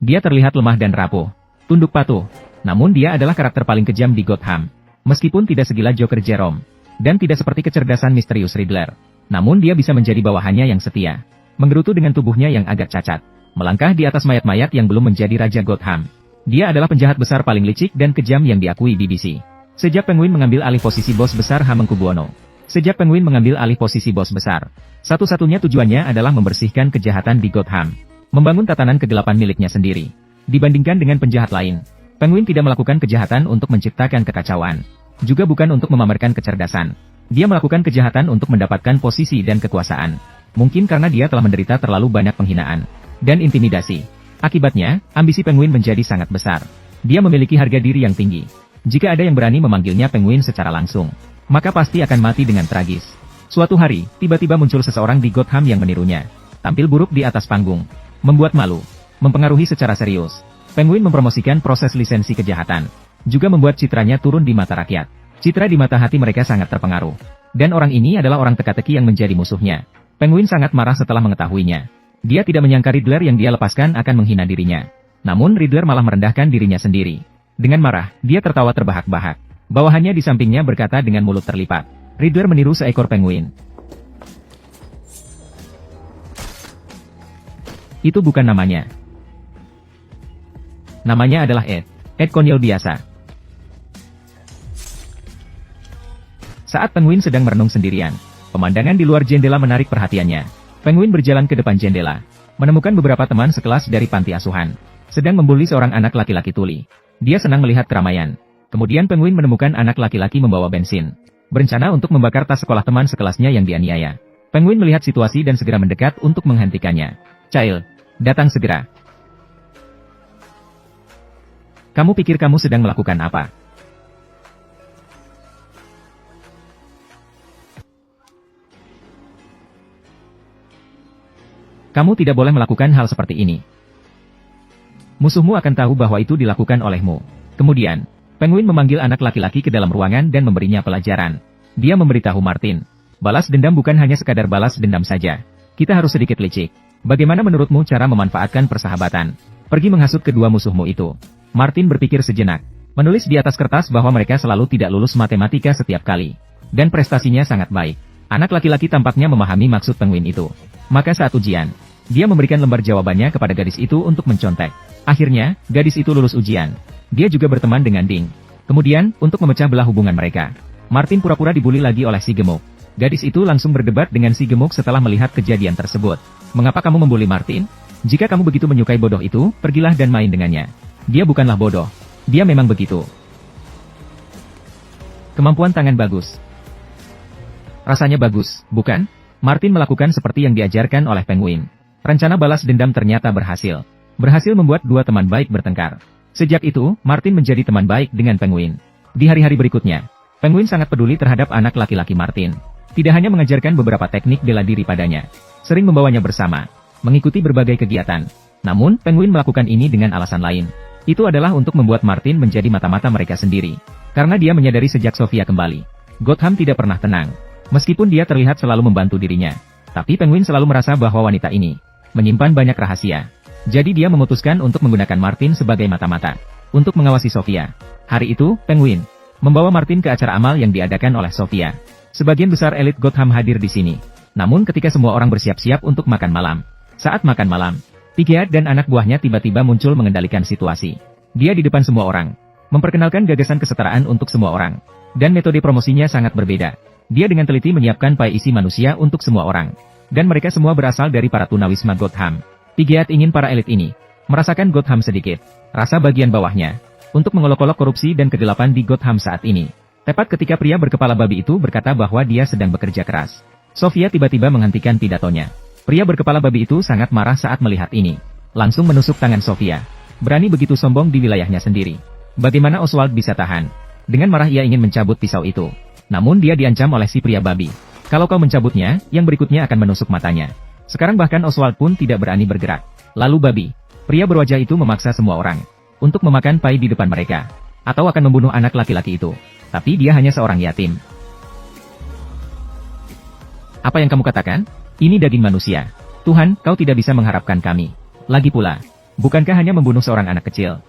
Dia terlihat lemah dan rapuh. Tunduk patuh. Namun dia adalah karakter paling kejam di Gotham. Meskipun tidak segila Joker Jerome. Dan tidak seperti kecerdasan misterius Riddler. Namun dia bisa menjadi bawahannya yang setia. Menggerutu dengan tubuhnya yang agak cacat. Melangkah di atas mayat-mayat yang belum menjadi Raja Gotham. Dia adalah penjahat besar paling licik dan kejam yang diakui BBC. Sejak Penguin mengambil alih posisi bos besar Hamengkubuwono. Sejak Penguin mengambil alih posisi bos besar. Satu-satunya tujuannya adalah membersihkan kejahatan di Gotham. Membangun tatanan kegelapan miliknya sendiri. Dibandingkan dengan penjahat lain, Penguin tidak melakukan kejahatan untuk menciptakan kekacauan. Juga bukan untuk memamerkan kecerdasan. Dia melakukan kejahatan untuk mendapatkan posisi dan kekuasaan. Mungkin karena dia telah menderita terlalu banyak penghinaan dan intimidasi. Akibatnya, ambisi Penguin menjadi sangat besar. Dia memiliki harga diri yang tinggi. Jika ada yang berani memanggilnya Penguin secara langsung, maka pasti akan mati dengan tragis. Suatu hari, tiba-tiba muncul seseorang di Gotham yang menirunya. Tampil buruk di atas panggung. Membuat malu. Mempengaruhi secara serius. Penguin mempromosikan proses lisensi kejahatan. Juga membuat citranya turun di mata rakyat. Citra di mata hati mereka sangat terpengaruh. Dan orang ini adalah orang teka-teki yang menjadi musuhnya. Penguin sangat marah setelah mengetahuinya. Dia tidak menyangka Riddler yang dia lepaskan akan menghina dirinya. Namun Riddler malah merendahkan dirinya sendiri. Dengan marah, dia tertawa terbahak-bahak. Bawahannya di sampingnya berkata dengan mulut terlipat. Riddler meniru seekor penguin. Itu bukan namanya. Namanya adalah Ed. Ed konyol biasa. Saat Penguin sedang merenung sendirian, pemandangan di luar jendela menarik perhatiannya. Penguin berjalan ke depan jendela, menemukan beberapa teman sekelas dari panti asuhan, sedang membuli seorang anak laki-laki tuli. Dia senang melihat keramaian. Kemudian Penguin menemukan anak laki-laki membawa bensin, berencana untuk membakar tas sekolah teman sekelasnya yang dianiaya. Penguin melihat situasi dan segera mendekat untuk menghentikannya. Child, datang segera. Kamu pikir kamu sedang melakukan apa? Kamu tidak boleh melakukan hal seperti ini. Musuhmu akan tahu bahwa itu dilakukan olehmu. Kemudian, Penguin memanggil anak laki-laki ke dalam ruangan dan memberinya pelajaran. Dia memberitahu Martin, balas dendam bukan hanya sekadar balas dendam saja. Kita harus sedikit licik. Bagaimana menurutmu cara memanfaatkan persahabatan? Pergi menghasut kedua musuhmu itu. Martin berpikir sejenak. Menulis di atas kertas bahwa mereka selalu tidak lulus matematika setiap kali. Dan prestasinya sangat baik. Anak laki-laki tampaknya memahami maksud Penguin itu. Maka saat ujian, dia memberikan lembar jawabannya kepada gadis itu untuk mencontek. Akhirnya, gadis itu lulus ujian. Dia juga berteman dengan Ding. Kemudian, untuk memecah belah hubungan mereka, Martin pura-pura dibully lagi oleh si gemuk. Gadis itu langsung berdebat dengan si gemuk setelah melihat kejadian tersebut. Mengapa kamu membuli Martin? Jika kamu begitu menyukai bodoh itu, pergilah dan main dengannya. Dia bukanlah bodoh. Dia memang begitu. Kemampuan tangan bagus. Rasanya bagus, bukan? Martin melakukan seperti yang diajarkan oleh Penguin. Rencana balas dendam ternyata berhasil. Berhasil membuat dua teman baik bertengkar. Sejak itu, Martin menjadi teman baik dengan Penguin. Di hari-hari berikutnya, Penguin sangat peduli terhadap anak laki-laki Martin. Tidak hanya mengajarkan beberapa teknik bela diri padanya, sering membawanya bersama, mengikuti berbagai kegiatan. Namun, Penguin melakukan ini dengan alasan lain. Itu adalah untuk membuat Martin menjadi mata-mata mereka sendiri. Karena dia menyadari sejak Sofia kembali, Gotham tidak pernah tenang. Meskipun dia terlihat selalu membantu dirinya, tapi Penguin selalu merasa bahwa wanita ini menyimpan banyak rahasia. Jadi dia memutuskan untuk menggunakan Martin sebagai mata-mata untuk mengawasi Sofia. Hari itu, Penguin membawa Martin ke acara amal yang diadakan oleh Sofia. Sebagian besar elit Gotham hadir di sini. Namun ketika semua orang bersiap-siap untuk makan malam, saat makan malam, Piggy dan anak buahnya tiba-tiba muncul mengendalikan situasi. Dia di depan semua orang, memperkenalkan gagasan kesetaraan untuk semua orang, dan metode promosinya sangat berbeda. Dia dengan teliti menyiapkan pai isi manusia untuk semua orang, dan mereka semua berasal dari para tunawisma Gotham. Piggy ingin para elit ini merasakan Gotham sedikit, rasa bagian bawahnya, untuk mengolok-olok korupsi dan kegelapan di Gotham saat ini. Tepat ketika pria berkepala babi itu berkata bahwa dia sedang bekerja keras, Sofia tiba-tiba menghentikan pidatonya. Pria berkepala babi itu sangat marah saat melihat ini. Langsung menusuk tangan Sofia. Berani begitu sombong di wilayahnya sendiri. Bagaimana Oswald bisa tahan? Dengan marah ia ingin mencabut pisau itu. Namun dia diancam oleh si pria babi. Kalau kau mencabutnya, yang berikutnya akan menusuk matanya. Sekarang bahkan Oswald pun tidak berani bergerak. Lalu babi, pria berwajah itu memaksa semua orang untuk memakan pai di depan mereka. Atau akan membunuh anak laki-laki itu. Tapi dia hanya seorang yatim. Apa yang kamu katakan? Ini daging manusia. Tuhan, kau tidak bisa mengharapkan kami. Lagi pula, Bukankah hanya membunuh seorang anak kecil?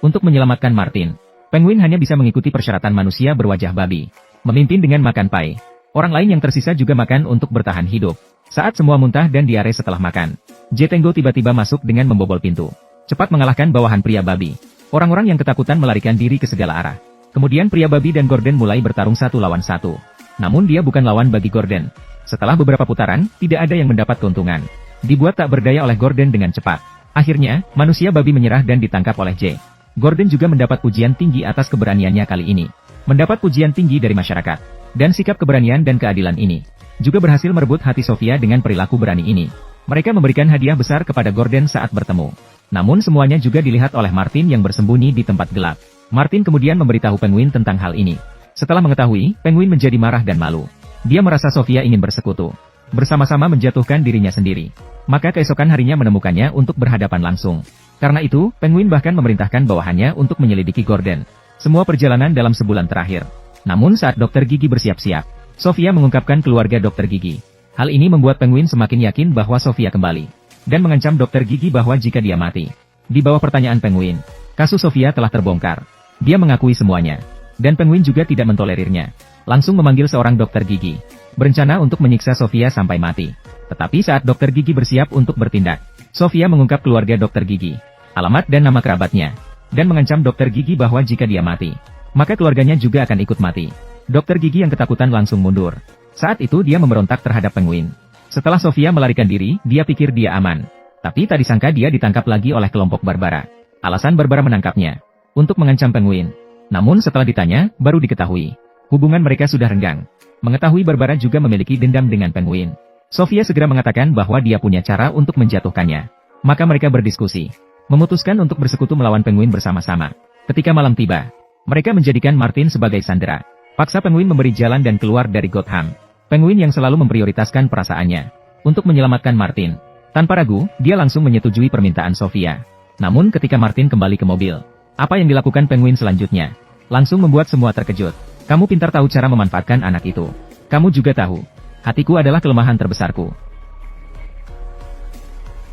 Untuk menyelamatkan Martin, Penguin hanya bisa mengikuti persyaratan manusia berwajah babi. Memimpin dengan makan pai. Orang lain yang tersisa juga makan untuk bertahan hidup. Saat semua muntah dan diare setelah makan, Jetengo tiba-tiba masuk dengan membobol pintu. Cepat mengalahkan bawahan pria babi. Orang-orang yang ketakutan melarikan diri ke segala arah. Kemudian pria babi dan Gordon mulai bertarung satu lawan satu. Namun dia bukan lawan bagi Gordon. Setelah beberapa putaran, tidak ada yang mendapat keuntungan. Dibuat tak berdaya oleh Gordon dengan cepat. Akhirnya, manusia babi menyerah dan ditangkap oleh J. Gordon juga mendapat pujian tinggi atas keberaniannya kali ini. Mendapat pujian tinggi dari masyarakat. Dan sikap keberanian dan keadilan ini juga berhasil merebut hati Sofia dengan perilaku berani ini. Mereka memberikan hadiah besar kepada Gordon saat bertemu. Namun semuanya juga dilihat oleh Martin yang bersembunyi di tempat gelap. Martin kemudian memberitahu Penguin tentang hal ini. Setelah mengetahui, Penguin menjadi marah dan malu. Dia merasa Sofia ingin bersekutu. Bersama-sama menjatuhkan dirinya sendiri. Maka keesokan harinya menemukannya untuk berhadapan langsung. Karena itu, Penguin bahkan memerintahkan bawahannya untuk menyelidiki Gordon. Semua perjalanan dalam sebulan terakhir. Namun saat Dokter Gigi bersiap-siap, Sofia mengungkapkan keluarga Dokter Gigi. Hal ini membuat Penguin semakin yakin bahwa Sofia kembali. Dan mengancam Dokter Gigi bahwa jika dia mati. Di bawah pertanyaan Penguin, kasus Sofia telah terbongkar. Dia mengakui semuanya. Dan Penguin juga tidak mentolerirnya. Langsung memanggil seorang Dokter Gigi. Berencana untuk menyiksa Sofia sampai mati. Tetapi saat Dokter Gigi bersiap untuk bertindak, Sofia mengungkap keluarga Dokter Gigi, alamat dan nama kerabatnya, dan mengancam Dokter Gigi bahwa jika dia mati, maka keluarganya juga akan ikut mati. Dokter Gigi yang ketakutan langsung mundur. Saat itu dia memberontak terhadap Penguin. Setelah Sofia melarikan diri, dia pikir dia aman. Tapi tak disangka dia ditangkap lagi oleh kelompok Barbara. Alasan Barbara menangkapnya untuk mengancam Penguin. Namun setelah ditanya, baru diketahui hubungan mereka sudah renggang. Mengetahui Barbara juga memiliki dendam dengan Penguin, Sofia segera mengatakan bahwa dia punya cara untuk menjatuhkannya. Maka mereka berdiskusi, memutuskan untuk bersekutu melawan Penguin bersama-sama. Ketika malam tiba, mereka menjadikan Martin sebagai sandera. Paksa Penguin memberi jalan dan keluar dari Gotham. Penguin yang selalu memprioritaskan perasaannya untuk menyelamatkan Martin. Tanpa ragu, dia langsung menyetujui permintaan Sofia. Namun ketika Martin kembali ke mobil, apa yang dilakukan Penguin selanjutnya langsung membuat semua terkejut. Kamu pintar tahu cara memanfaatkan anak itu. Kamu juga tahu, hatiku adalah kelemahan terbesarku.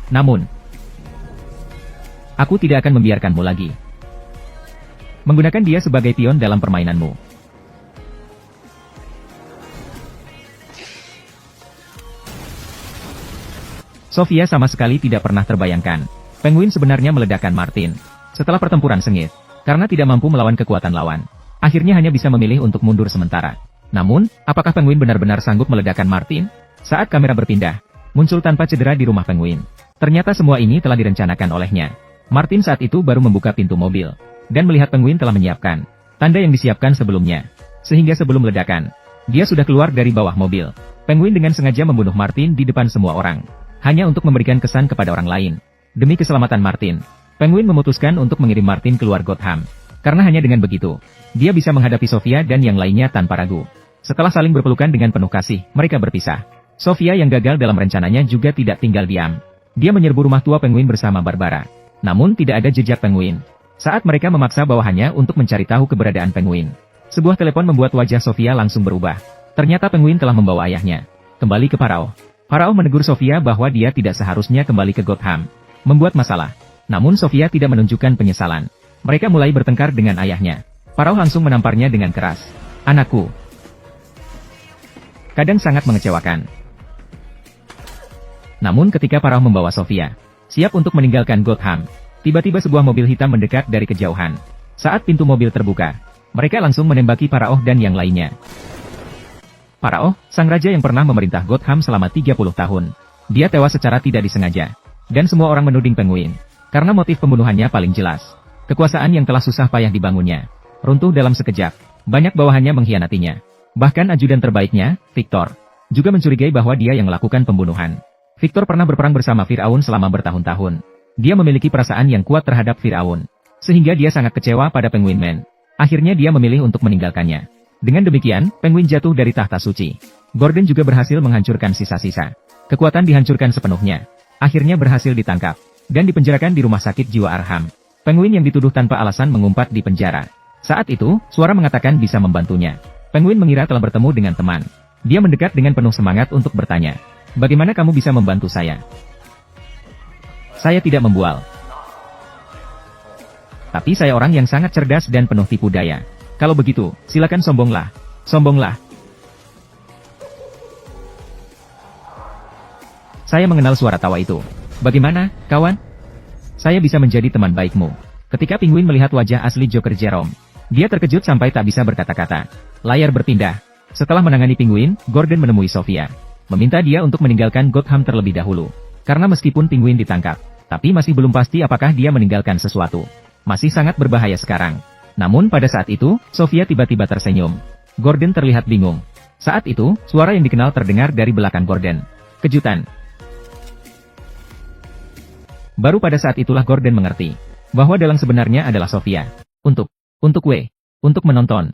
Namun, aku tidak akan membiarkanmu lagi. Menggunakan dia sebagai pion dalam permainanmu. Sofia sama sekali tidak pernah terbayangkan. Penguin sebenarnya meledakkan Martin. Setelah pertempuran sengit, karena tidak mampu melawan kekuatan lawan. Akhirnya hanya bisa memilih untuk mundur sementara. Namun, apakah Penguin benar-benar sanggup meledakkan Martin? Saat kamera berpindah, muncul tanpa cedera di rumah Penguin. Ternyata semua ini telah direncanakan olehnya. Martin saat itu baru membuka pintu mobil, dan melihat Penguin telah menyiapkan tanda yang disiapkan sebelumnya. Sehingga sebelum ledakan, dia sudah keluar dari bawah mobil. Penguin dengan sengaja membunuh Martin di depan semua orang. Hanya untuk memberikan kesan kepada orang lain. Demi keselamatan Martin, Penguin memutuskan untuk mengirim Martin keluar Gotham. Karena hanya dengan begitu, dia bisa menghadapi Sofia dan yang lainnya tanpa ragu. Setelah saling berpelukan dengan penuh kasih, mereka berpisah. Sofia yang gagal dalam rencananya juga tidak tinggal diam. Dia menyerbu rumah tua Penguin bersama Barbara. Namun tidak ada jejak Penguin. Saat mereka memaksa bawahannya untuk mencari tahu keberadaan Penguin, sebuah telepon membuat wajah Sofia langsung berubah. Ternyata Penguin telah membawa ayahnya kembali ke Parao. Parao menegur Sofia bahwa dia tidak seharusnya kembali ke Gotham. Membuat masalah. Namun Sofia tidak menunjukkan penyesalan. Mereka mulai bertengkar dengan ayahnya. Parao langsung menamparnya dengan keras. Anakku. Kadang sangat mengecewakan. Namun ketika Parao membawa Sofia siap untuk meninggalkan Gotham, tiba-tiba sebuah mobil hitam mendekat dari kejauhan. Saat pintu mobil terbuka, mereka langsung menembaki Parao dan yang lainnya. Parao, sang raja yang pernah memerintah Gotham selama 30 tahun. Dia tewas secara tidak disengaja. Dan semua orang menuding Penguin. Karena motif pembunuhannya paling jelas. Kekuasaan yang telah susah payah dibangunnya runtuh dalam sekejap. Banyak bawahannya mengkhianatinya. Bahkan ajudan terbaiknya, Victor, juga mencurigai bahwa dia yang melakukan pembunuhan. Victor pernah berperang bersama Firaun selama bertahun-tahun. Dia memiliki perasaan yang kuat terhadap Firaun. Sehingga dia sangat kecewa pada Penguin Man. Akhirnya dia memilih untuk meninggalkannya. Dengan demikian, Penguin jatuh dari tahta suci. Gordon juga berhasil menghancurkan sisa-sisa. Kekuatan dihancurkan sepenuhnya. Akhirnya berhasil ditangkap dan dipenjarakan di rumah sakit jiwa Arkham. Penguin yang dituduh tanpa alasan mengumpat di penjara. Saat itu, suara mengatakan bisa membantunya. Penguin mengira telah bertemu dengan teman. Dia mendekat dengan penuh semangat untuk bertanya. Bagaimana kamu bisa membantu saya? Saya tidak membual. Tapi saya orang yang sangat cerdas dan penuh tipu daya. Kalau begitu, silakan sombonglah. Sombonglah. Saya mengenal suara tawa itu. Bagaimana, kawan? Saya bisa menjadi teman baikmu. Ketika penguin melihat wajah asli Joker Jerome, dia terkejut sampai tak bisa berkata-kata. Layar berpindah. Setelah menangani penguin, Gordon menemui Sofia. Meminta dia untuk meninggalkan Gotham terlebih dahulu. Karena meskipun penguin ditangkap, tapi masih belum pasti apakah dia meninggalkan sesuatu. Masih sangat berbahaya sekarang. Namun pada saat itu, Sofia tiba-tiba tersenyum. Gordon terlihat bingung. Saat itu, suara yang dikenal terdengar dari belakang Gordon. Kejutan. Baru pada saat itulah Gordon mengerti bahwa dalang sebenarnya adalah Sofia. Untuk menonton.